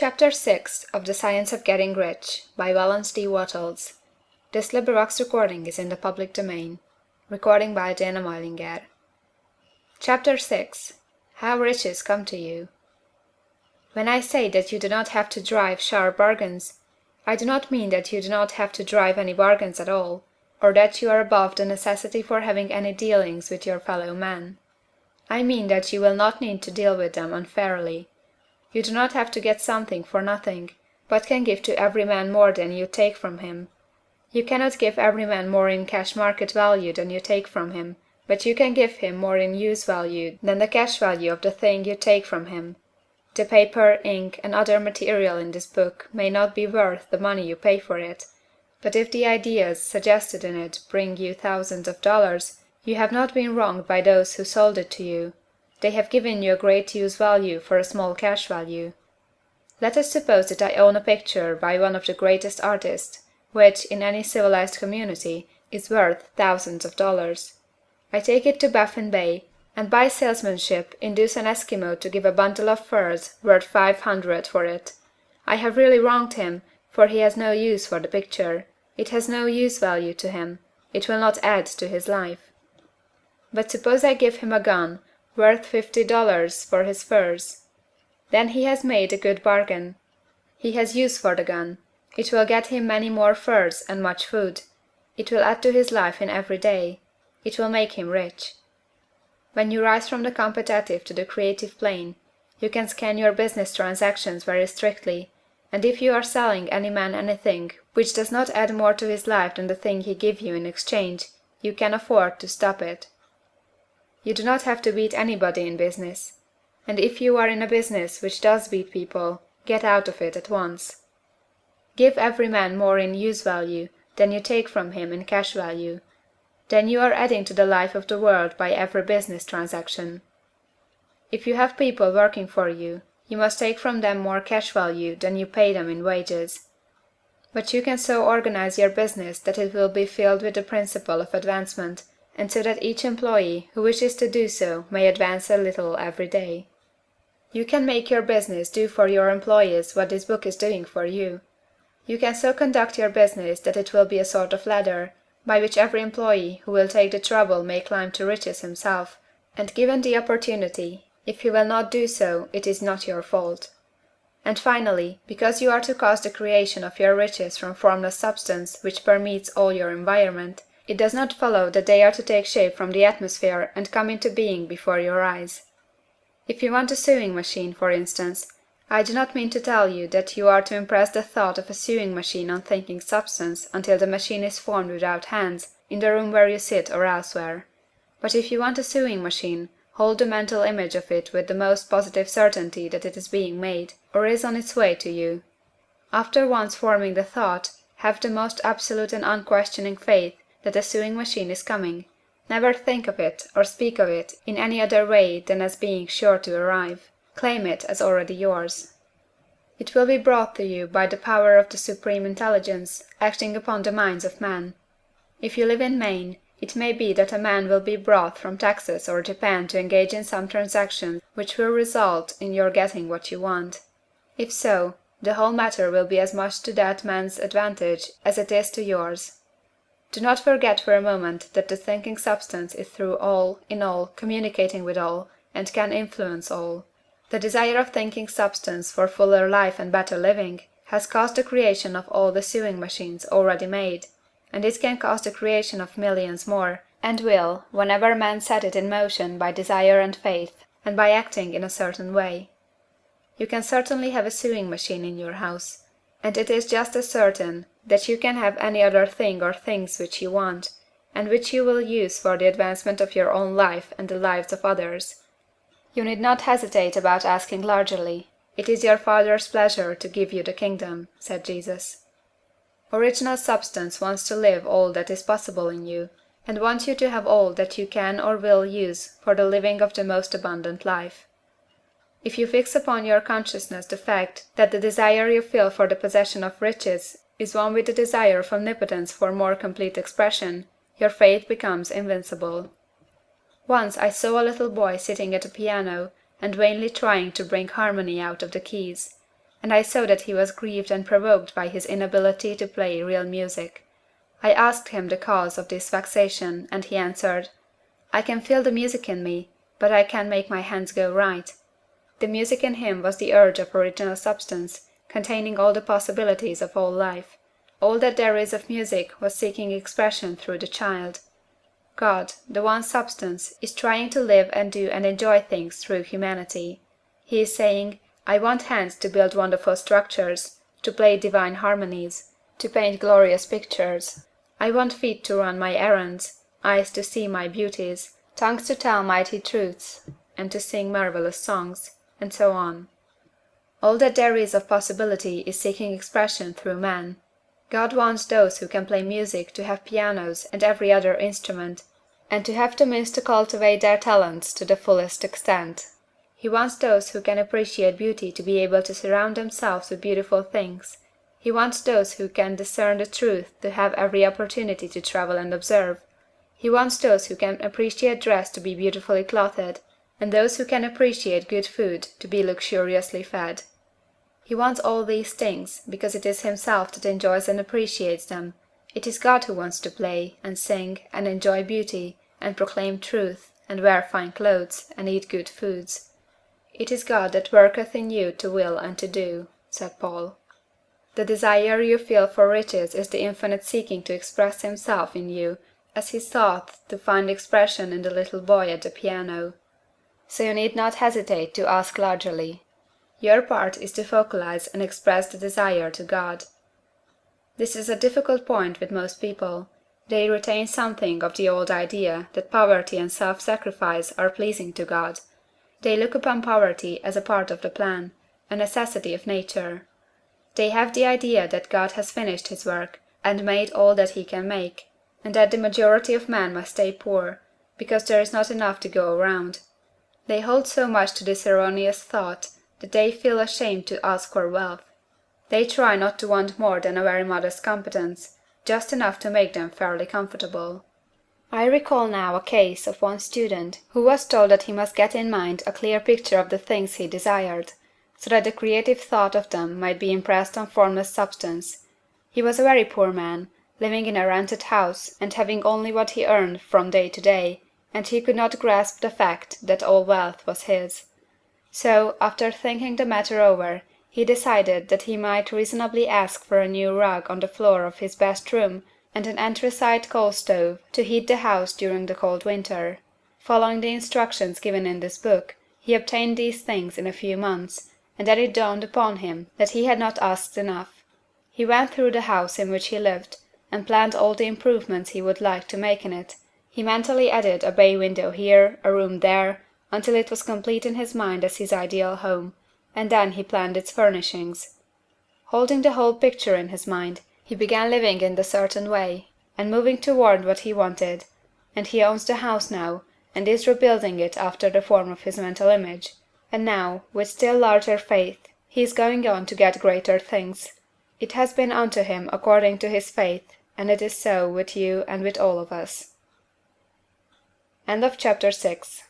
Chapter 6 of The Science of Getting Rich by Valence D. Wattles. This recording is in the public domain. Recording by Diana Meilinger. Chapter 6 How Riches Come to You. When I say that you do not have to drive sharp bargains, I do not mean that you do not have to drive any bargains at all, or that you are above the necessity for having any dealings with your fellow men. I mean that you will not need to deal with them unfairly. You do not have to get something for nothing, but can give to every man more than you take from him. You cannot give every man more in cash market value than you take from him, but you can give him more in use value than the cash value of the thing you take from him. The paper, ink, and other material in this book may not be worth the money you pay for it, but if the ideas suggested in it bring you thousands of dollars, you have not been wronged by those who sold it to you. They have given you a great use value for a small cash value. Let us suppose that I own a picture by one of the greatest artists, which, in any civilized community, is worth thousands of dollars. I take it to Baffin Bay, and by salesmanship induce an Eskimo to give a bundle of furs worth $500 for it. I have really wronged him, for he has no use for the picture. It has no use value to him. It will not add to his life. But suppose I give him a gun, worth $50 for his furs. Then he has made a good bargain. He has use for the gun. It will get him many more furs and much food. It will add to his life in every day. It will make him rich. When you rise from the competitive to the creative plane, you can scan your business transactions very strictly, and if you are selling any man anything which does not add more to his life than the thing he gives you in exchange, you can afford to stop it. You do not have to beat anybody in business. And if you are in a business which does beat people, get out of it at once. Give every man more in use value than you take from him in cash value. Then you are adding to the life of the world by every business transaction. If you have people working for you, you must take from them more cash value than you pay them in wages. But you can so organize your business that it will be filled with the principle of advancement, and so that each employee who wishes to do so may advance a little every day. You can make your business do for your employees what this book is doing for you. You can so conduct your business that it will be a sort of ladder, by which every employee who will take the trouble may climb to riches himself, and given the opportunity, if he will not do so, it is not your fault. And finally, because you are to cause the creation of your riches from formless substance which permeates all your environment, it does not follow that they are to take shape from the atmosphere and come into being before your eyes. If you want a sewing machine, for instance, I do not mean to tell you that you are to impress the thought of a sewing machine on thinking substance until the machine is formed without hands, in the room where you sit or elsewhere. But if you want a sewing machine, hold the mental image of it with the most positive certainty that it is being made, or is on its way to you. After once forming the thought, have the most absolute and unquestioning faith that a sewing machine is coming. Never think of it or speak of it in any other way than as being sure to arrive. Claim it as already yours. It will be brought to you by the power of the Supreme Intelligence acting upon the minds of men. If you live in Maine, it may be that a man will be brought from Texas or Japan to engage in some transaction which will result in your getting what you want. If so, the whole matter will be as much to that man's advantage as it is to yours. Do not forget for a moment that the thinking substance is through all, in all, communicating with all, and can influence all. The desire of thinking substance for fuller life and better living has caused the creation of all the sewing machines already made, and it can cause the creation of millions more, and will, whenever men set it in motion by desire and faith, and by acting in a certain way. You can certainly have a sewing machine in your house, and it is just as certain that you can have any other thing or things which you want, and which you will use for the advancement of your own life and the lives of others. You need not hesitate about asking largely. It is your Father's pleasure to give you the kingdom, said Jesus. Original substance wants to live all that is possible in you, and wants you to have all that you can or will use for the living of the most abundant life. If you fix upon your consciousness the fact that the desire you feel for the possession of riches is one with the desire of omnipotence for more complete expression, your faith becomes invincible. Once I saw a little boy sitting at a piano and vainly trying to bring harmony out of the keys. and I saw that he was grieved and provoked by his inability to play real music. I asked him the cause of this vexation, and he answered, "I can feel the music in me, but I can't make my hands go right." The music in him was the urge of original substance, containing all the possibilities of all life. All that there is of music was seeking expression through the child. God, the one substance, is trying to live and do and enjoy things through humanity. He is saying, "I want hands to build wonderful structures, to play divine harmonies, to paint glorious pictures. I want feet to run my errands, eyes to see my beauties, tongues to tell mighty truths, and to sing marvelous songs," and so on. All that there is of possibility is seeking expression through man. God wants those who can play music to have pianos and every other instrument, and to have the means to cultivate their talents to the fullest extent. He wants those who can appreciate beauty to be able to surround themselves with beautiful things. He wants those who can discern the truth to have every opportunity to travel and observe. He wants those who can appreciate dress to be beautifully clothed, and those who can appreciate good food to be luxuriously fed. He wants all these things, because it is himself that enjoys and appreciates them. It is God who wants to play, and sing, and enjoy beauty, and proclaim truth, and wear fine clothes, and eat good foods. "It is God that worketh in you to will and to do," said Paul. The desire you feel for riches is the infinite seeking to express himself in you, as he sought to find expression in the little boy at the piano. So you need not hesitate to ask largely. Your part is to focalize and express the desire to God. This is a difficult point with most people. They retain something of the old idea that poverty and self-sacrifice are pleasing to God. They look upon poverty as a part of the plan, a necessity of nature. They have the idea that God has finished his work, and made all that he can make, and that the majority of men must stay poor, because there is not enough to go around. They hold so much to this erroneous thought that they feel ashamed to ask for wealth. They try not to want more than a very modest competence, just enough to make them fairly comfortable. I recall now a case of one student who was told that he must get in mind a clear picture of the things he desired, so that the creative thought of them might be impressed on formless substance. He was a very poor man, living in a rented house, and having only what he earned from day to day, and he could not grasp the fact that all wealth was his. So, after thinking the matter over, he decided that he might reasonably ask for a new rug on the floor of his best room, and an anthracite coal stove to heat the house during the cold winter. Following the instructions given in this book, he obtained these things in a few months, and then it dawned upon him that he had not asked enough. He went through the house in which he lived, and planned all the improvements he would like to make in it. He mentally added a bay window here, a room there, until it was complete in his mind as his ideal home, and then he planned its furnishings. Holding the whole picture in his mind, he began living in the certain way, and moving toward what he wanted, and he owns the house now, and is rebuilding it after the form of his mental image. And now, with still larger faith, he is going on to get greater things. It has been unto him according to his faith, and it is so with you and with all of us. End of chapter 6.